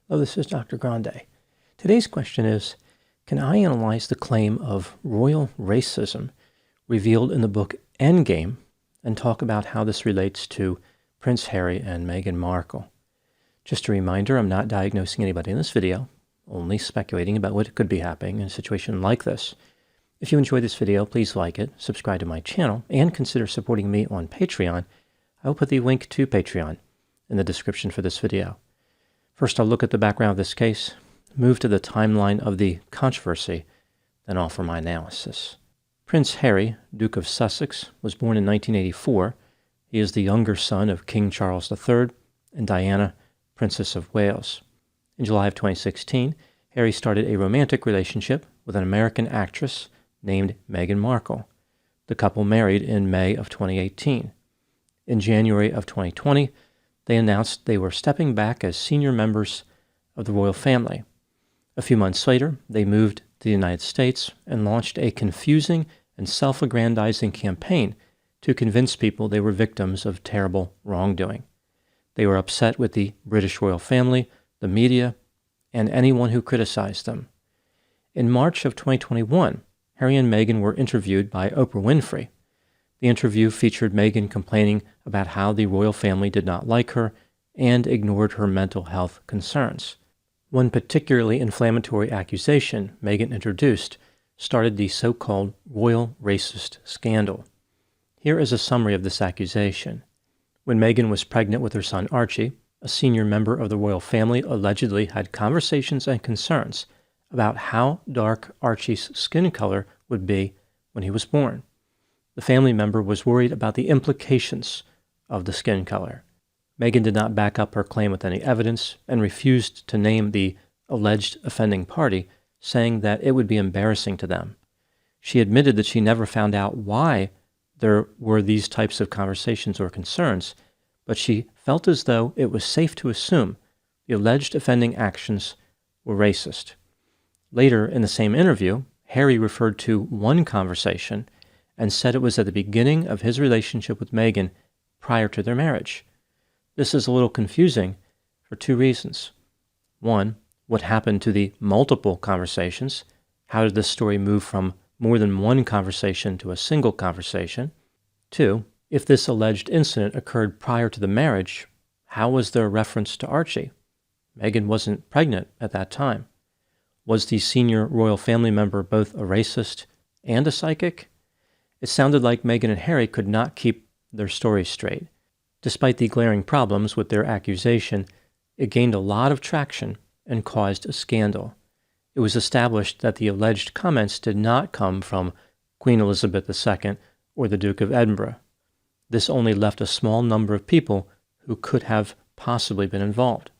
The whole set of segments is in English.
Hello, this is Dr. Grande. Today's question is, can I analyze the claim of royal racism revealed in the book Endgame and talk about how this relates to Prince Harry and Meghan Markle? Just a reminder, I'm not diagnosing anybody in this video, only speculating about what could be happening in a situation like this. If you enjoyed this video, please like it, subscribe to my channel, and consider supporting me on Patreon. I will put the link to Patreon in the description for this video. First, I'll look at the background of this case, move to the timeline of the controversy, then offer my analysis. Prince Harry, Duke of Sussex, was born in 1984. He is the younger son of King Charles III and Diana, Princess of Wales. In July of 2016, Harry started a romantic relationship with an American actress named Meghan Markle. The couple married in May of 2018. In January of 2020, they announced they were stepping back as senior members of the royal family. A few months later, they moved to the United States and launched a confusing and self-aggrandizing campaign to convince people they were victims of terrible wrongdoing. They were upset with the British royal family, the media, and anyone who criticized them. In March of 2021, Harry and Meghan were interviewed by Oprah Winfrey. The interview featured Meghan complaining about how the royal family did not like her and ignored her mental health concerns. One particularly inflammatory accusation Meghan introduced started the so-called royal racist scandal. Here is a summary of this accusation. When Meghan was pregnant with her son Archie, a senior member of the royal family allegedly had conversations and concerns about how dark Archie's skin color would be when he was born. The family member was worried about the implications of the skin color. Meghan did not back up her claim with any evidence and refused to name the alleged offending party, saying that it would be embarrassing to them. She admitted that she never found out why there were these types of conversations or concerns, but she felt as though it was safe to assume the alleged offending actions were racist. Later in the same interview, Harry referred to one conversation and said it was at the beginning of his relationship with Meghan prior to their marriage. This is a little confusing for two reasons. One, what happened to the multiple conversations? How did this story move from more than one conversation to a single conversation? Two, if this alleged incident occurred prior to the marriage, how was there a reference to Archie? Meghan wasn't pregnant at that time. Was the senior royal family member both a racist and a psychic? It sounded like Meghan and Harry could not keep their stories straight. Despite the glaring problems with their accusation, it gained a lot of traction and caused a scandal. It was established that the alleged comments did not come from Queen Elizabeth II or the Duke of Edinburgh. This only left a small number of people who could have possibly been involved.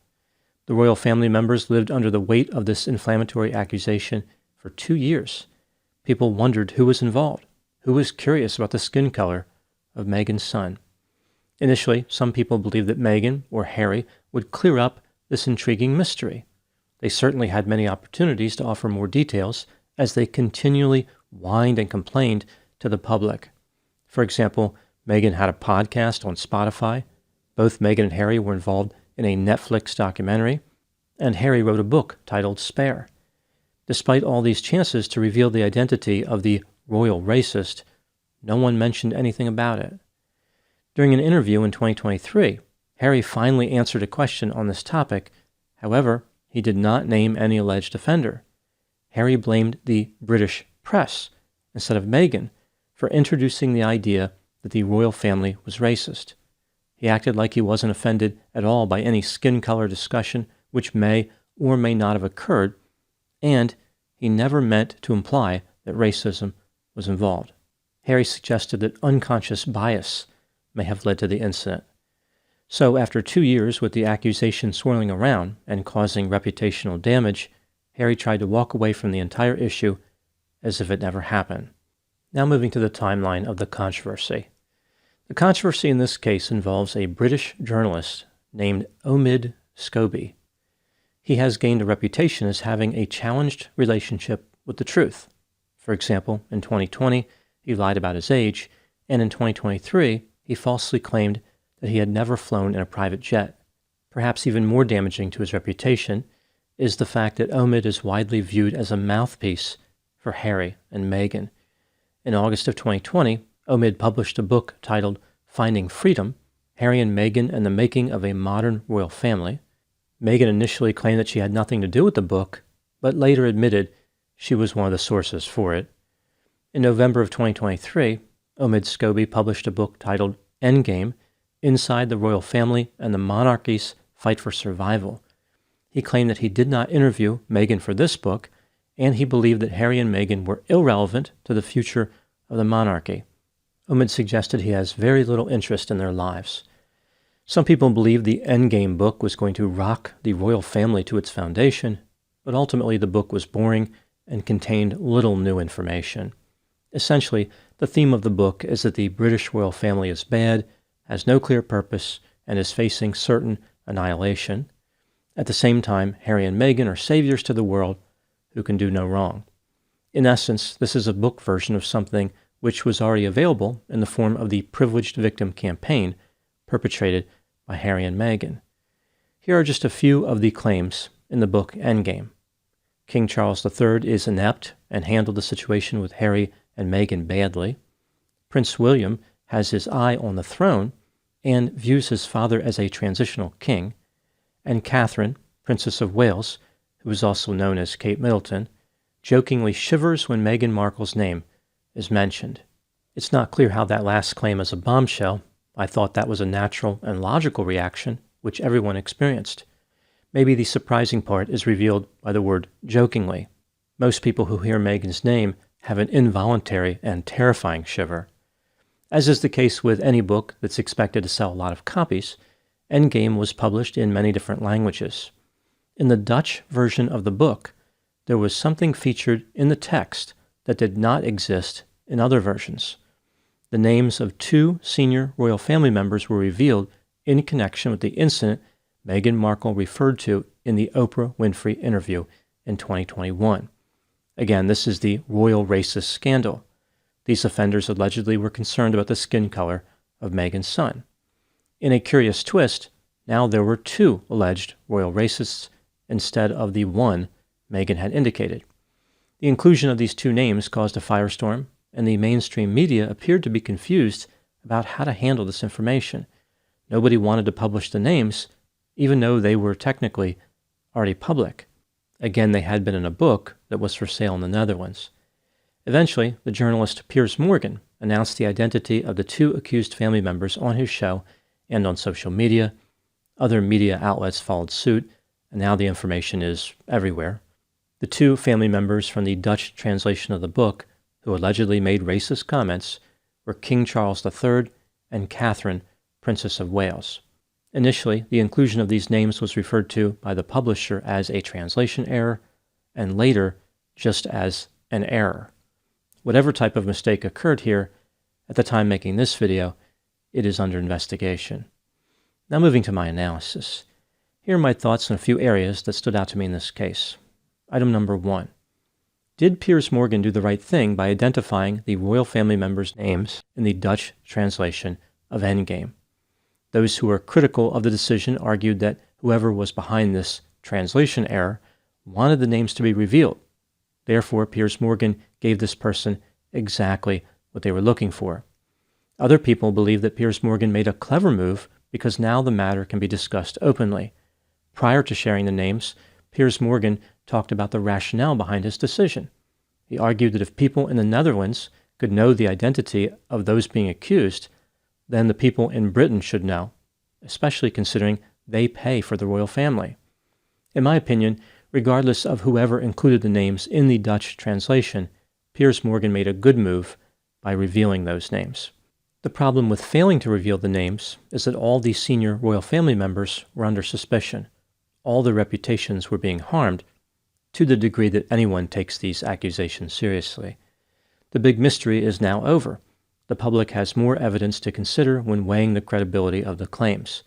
The royal family members lived under the weight of this inflammatory accusation for 2 years. People wondered who was involved, who was curious about the skin color of Meghan's son. Initially, some people believed that Meghan or Harry would clear up this intriguing mystery. They certainly had many opportunities to offer more details as they continually whined and complained to the public. For example, Meghan had a podcast on Spotify. Both Meghan and Harry were involved in a Netflix documentary, and Harry wrote a book titled Spare. Despite all these chances to reveal the identity of the royal racist, no one mentioned anything about it. During an interview in 2023, Harry finally answered a question on this topic. However, he did not name any alleged offender. Harry blamed the British press instead of Meghan for introducing the idea that the royal family was racist. He acted like he wasn't offended at all by any skin color discussion which may or may not have occurred, and he never meant to imply that racism was involved. Harry suggested that unconscious bias may have led to the incident. So after 2 years with the accusation swirling around and causing reputational damage, Harry tried to walk away from the entire issue as if it never happened. Now moving to the timeline of the controversy. The controversy in this case involves a British journalist named Omid Scobie. He has gained a reputation as having a challenged relationship with the truth. For example, in 2020, he lied about his age, and in 2023, he falsely claimed that he had never flown in a private jet. Perhaps even more damaging to his reputation, is the fact that Omid is widely viewed as a mouthpiece for Harry and Meghan. In August of 2020, Omid published a book titled Finding Freedom, Harry and Meghan and the Making of a Modern Royal Family. Meghan initially claimed that she had nothing to do with the book, but later admitted she was one of the sources for it. In November of 2023, Omid Scobie published a book titled Endgame, Inside the Royal Family and the Monarchy's Fight for Survival. He claimed that he did not interview Meghan for this book, and he believed that Harry and Meghan were irrelevant to the future of the monarchy. Omid suggested he has very little interest in their lives. Some people believed the Endgame book was going to rock the royal family to its foundation, but ultimately the book was boring and contained little new information. Essentially, the theme of the book is that the British royal family is bad, has no clear purpose, and is facing certain annihilation. At the same time, Harry and Meghan are saviors to the world who can do no wrong. In essence, this is a book version of something which was already available in the form of the Privileged Victim campaign perpetrated by Harry and Meghan. Here are just a few of the claims in the book Endgame. King Charles III is inept and handled the situation with Harry and Meghan badly. Prince William has his eye on the throne and views his father as a transitional king. And Catherine, Princess of Wales, who is also known as Kate Middleton, jokingly shivers when Meghan Markle's name is mentioned. It's not clear how that last claim is a bombshell. I thought that was a natural and logical reaction, which everyone experienced. Maybe the surprising part is revealed by the word jokingly. Most people who hear Meghan's name have an involuntary and terrifying shiver. As is the case with any book that's expected to sell a lot of copies, Endgame was published in many different languages. In the Dutch version of the book, there was something featured in the text that did not exist in other versions. The names of 2 senior royal family members were revealed in connection with the incident Meghan Markle referred to in the Oprah Winfrey interview in 2021. Again, this is the royal racist scandal. These offenders allegedly were concerned about the skin color of Meghan's son. In a curious twist, now there were 2 alleged royal racists instead of the 1 Meghan had indicated. The inclusion of these 2 names caused a firestorm, and the mainstream media appeared to be confused about how to handle this information. Nobody wanted to publish the names, even though they were technically already public. Again, they had been in a book that was for sale in the Netherlands. Eventually, the journalist Piers Morgan announced the identity of the 2 accused family members on his show and on social media. Other media outlets followed suit, and now the information is everywhere. The 2 family members from the Dutch translation of the book who allegedly made racist comments were King Charles III and Catherine, Princess of Wales. Initially, the inclusion of these names was referred to by the publisher as a translation error, and later just as an error. Whatever type of mistake occurred here, at the time making this video, it is under investigation. Now moving to my analysis. Here are my thoughts on a few areas that stood out to me in this case. Item number 1. Did Piers Morgan do the right thing by identifying the royal family members' names in the Dutch translation of Endgame? Those who were critical of the decision argued that whoever was behind this translation error wanted the names to be revealed. Therefore, Piers Morgan gave this person exactly what they were looking for. Other people believe that Piers Morgan made a clever move because now the matter can be discussed openly. Prior to sharing the names, Piers Morgan talked about the rationale behind his decision. He argued that if people in the Netherlands could know the identity of those being accused, then the people in Britain should know, especially considering they pay for the royal family. In my opinion, regardless of whoever included the names in the Dutch translation, Piers Morgan made a good move by revealing those names. The problem with failing to reveal the names is that all the senior royal family members were under suspicion. All their reputations were being harmed, to the degree that anyone takes these accusations seriously. The big mystery is now over. The public has more evidence to consider when weighing the credibility of the claims.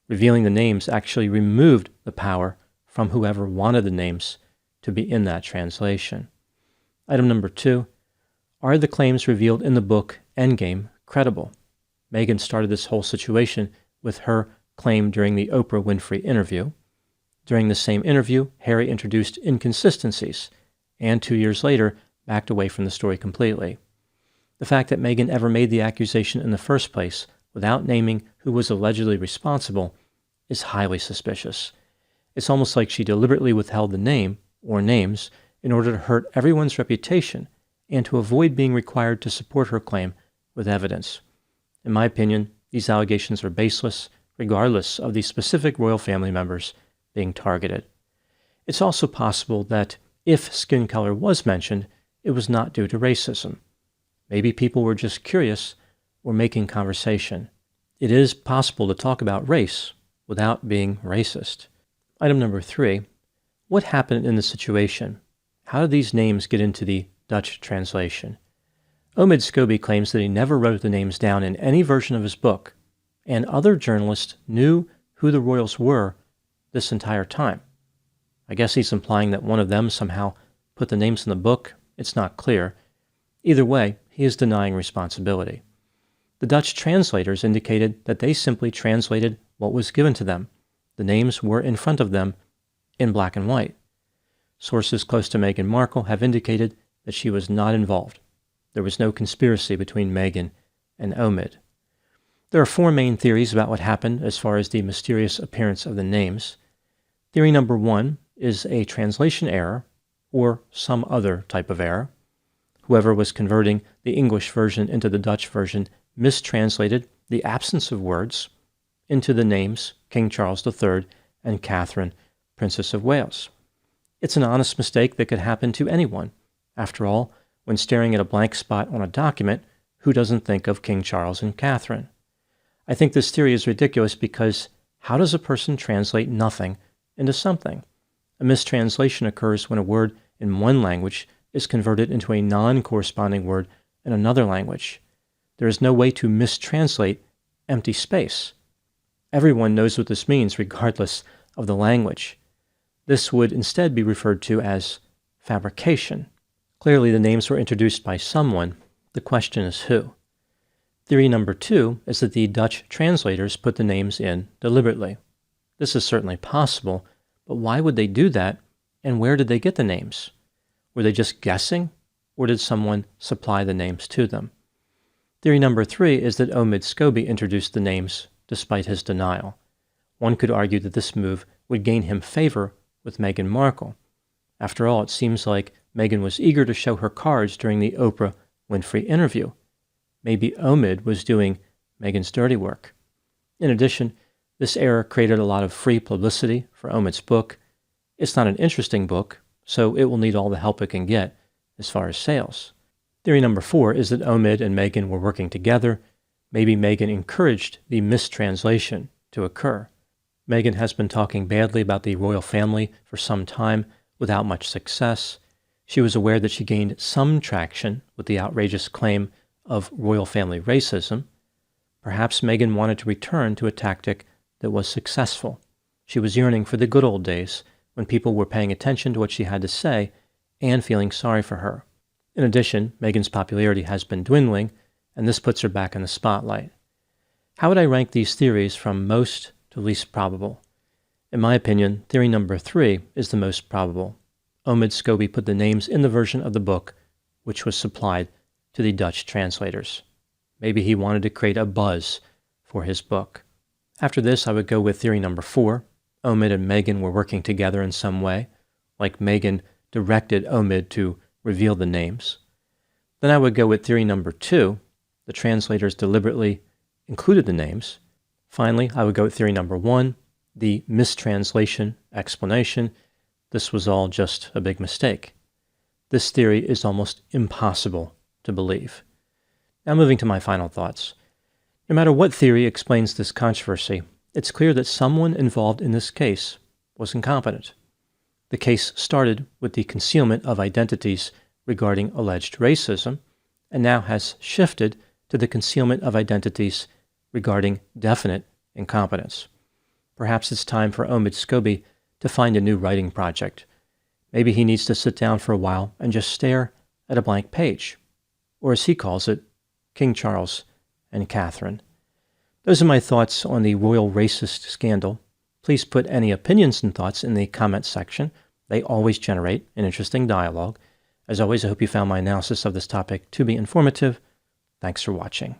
Revealing the names actually removed the power from whoever wanted the names to be in that translation. Item number 2. Are the claims revealed in the book Endgame credible? Meghan started this whole situation with her claim during the Oprah Winfrey interview. During the same interview, Harry introduced inconsistencies, and 2 years later backed away from the story completely. The fact that Meghan ever made the accusation in the first place without naming who was allegedly responsible is highly suspicious. It's almost like she deliberately withheld the name, or names, in order to hurt everyone's reputation and to avoid being required to support her claim with evidence. In my opinion, these allegations are baseless, regardless of the specific royal family members being targeted. It's also possible that if skin color was mentioned, it was not due to racism. Maybe people were just curious or making conversation. It is possible to talk about race without being racist. Item number 3, what happened in the situation? How did these names get into the Dutch translation? Omid Scobie claims that he never wrote the names down in any version of his book, and other journalists knew who the royals were this entire time. I guess he's implying that one of them somehow put the names in the book. It's not clear. Either way, he is denying responsibility. The Dutch translators indicated that they simply translated what was given to them. The names were in front of them in black and white. Sources close to Meghan Markle have indicated that she was not involved. There was no conspiracy between Meghan and Omid. There are 4 main theories about what happened as far as the mysterious appearance of the names. Theory number 1 is a translation error or some other type of error. Whoever was converting the English version into the Dutch version mistranslated the absence of words into the names King Charles III and Catherine, Princess of Wales. It's an honest mistake that could happen to anyone. After all, when staring at a blank spot on a document, who doesn't think of King Charles and Catherine? I think this theory is ridiculous because how does a person translate nothing into something? A mistranslation occurs when a word in one language is converted into a non-corresponding word in another language. There is no way to mistranslate empty space. Everyone knows what this means regardless of the language. This would instead be referred to as fabrication. Clearly, the names were introduced by someone. The question is who. Theory number 2 is that the Dutch translators put the names in deliberately. This is certainly possible, but why would they do that, and where did they get the names? Were they just guessing, or did someone supply the names to them? Theory number 3 is that Omid Scobie introduced the names despite his denial. One could argue that this move would gain him favor with Meghan Markle. After all, it seems like Meghan was eager to show her cards during the Oprah Winfrey interview. Maybe Omid was doing Meghan's dirty work. In addition, this error created a lot of free publicity for Omid's book. It's not an interesting book, so it will need all the help it can get as far as sales. Theory number 4 is that Omid and Meghan were working together. Maybe Meghan encouraged the mistranslation to occur. Meghan has been talking badly about the royal family for some time without much success. She was aware that she gained some traction with the outrageous claim of royal family racism. Perhaps Meghan wanted to return to a tactic that was successful. She was yearning for the good old days when people were paying attention to what she had to say and feeling sorry for her. In addition, Meghan's popularity has been dwindling, and this puts her back in the spotlight. How would I rank these theories from most to least probable? In my opinion, theory number 3 is the most probable. Omid Scobie put the names in the version of the book which was supplied to the Dutch translators. Maybe he wanted to create a buzz for his book. After this, I would go with theory number 4. Omid and Meghan were working together in some way, like Meghan directed Omid to reveal the names. Then I would go with theory number 2. The translators deliberately included the names. Finally, I would go with theory number 1, the mistranslation explanation. This was all just a big mistake. This theory is almost impossible to believe. Now moving to my final thoughts. No matter what theory explains this controversy, it's clear that someone involved in this case was incompetent. The case started with the concealment of identities regarding alleged racism, and now has shifted to the concealment of identities regarding definite incompetence. Perhaps it's time for Omid Scobie to find a new writing project. Maybe he needs to sit down for a while and just stare at a blank page, or as he calls it, King Charles and Catherine. Those are my thoughts on the royal racist scandal. Please put any opinions and thoughts in the comments section. They always generate an interesting dialogue. As always, I hope you found my analysis of this topic to be informative. Thanks for watching.